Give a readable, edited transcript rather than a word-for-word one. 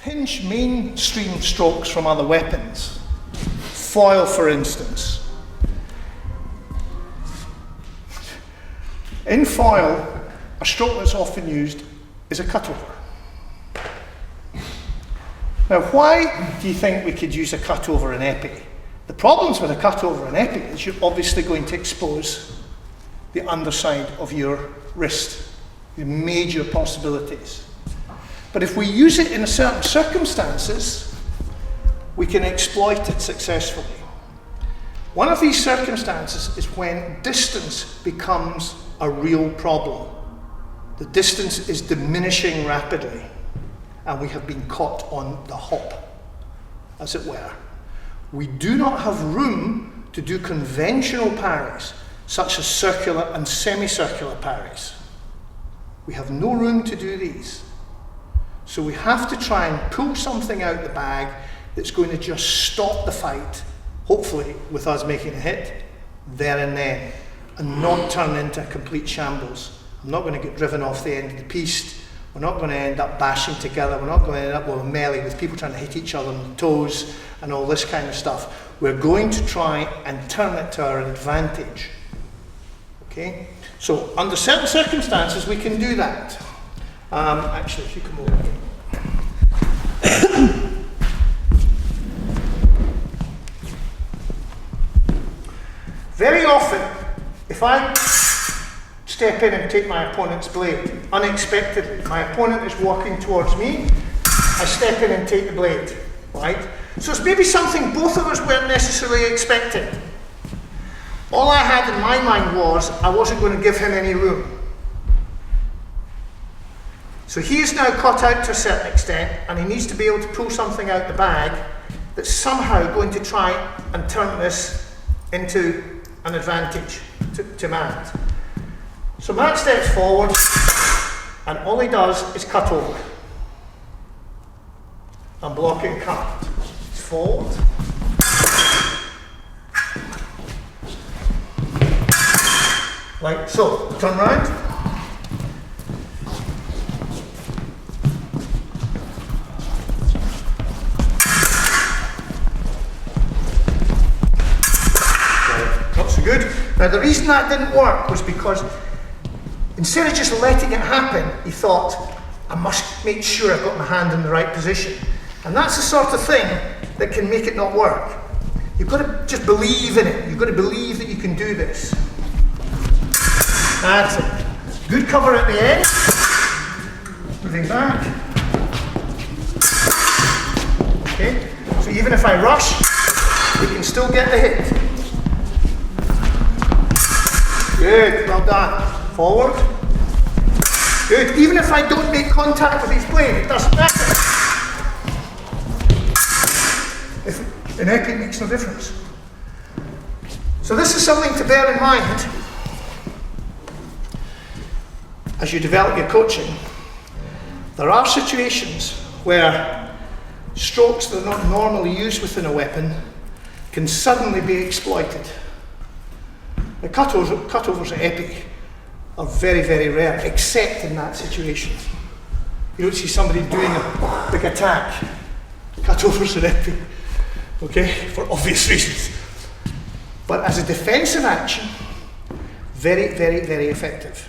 pinch mainstream strokes from other weapons. Foil, for instance. In foil, a stroke that's often used is a cutover. Now, why do you think we could use a cutover in epee? The problems with a cutover in epee is you're obviously going to expose the underside of your wrist, the major possibilities. But if we use it in certain circumstances, we can exploit it successfully. One of these circumstances is when distance becomes a real problem. The distance is diminishing rapidly, and we have been caught on the hop, as it were. We do not have room to do conventional parries, such as circular and semicircular parries. We have no room to do these. So we have to try and pull something out the bag that's going to just stop the fight, hopefully with us making a hit, there and then, and not turn into a complete shambles. I'm not going to get driven off the end of the piste. We're not going to end up bashing together. We're not going to end up with a melee with people trying to hit each other on the toes and all this kind of stuff. We're going to try and turn it to our advantage. Okay? So under certain circumstances, we can do that. Actually, if you come over here. Very often, if I step in and take my opponent's blade, unexpectedly, my opponent is walking towards me, I step in and take the blade, right? So it's maybe something both of us weren't necessarily expecting. All I had in my mind was I wasn't going to give him any room. So he is now caught out to a certain extent, and he needs to be able to pull something out the bag that's somehow going to try and turn this into an advantage to Matt. So Matt steps forward, and all he does is cut over. I'm blocking cut. He's forward. Like so. Turn round. Not so good. Now the reason that didn't work was because instead of just letting it happen, he thought, I must make sure I've got my hand in the right position. And that's the sort of thing that can make it not work. You've got to just believe in it. You've got to believe that you can do this. That's it. Good cover at the end. Moving back. Okay. So even if I rush, we can still get the hit. Good, well done. Forward. Good. Even if I don't make contact with his blade, it doesn't matter. In epee, it makes no difference. So this is something to bear in mind as you develop your coaching. There are situations where strokes that are not normally used within a weapon can suddenly be exploited. The cutovers at epee are very, very rare, except in that situation. You don't see somebody doing a big attack. Cutovers at epee, okay, for obvious reasons. But as a defensive action, very, very, very effective.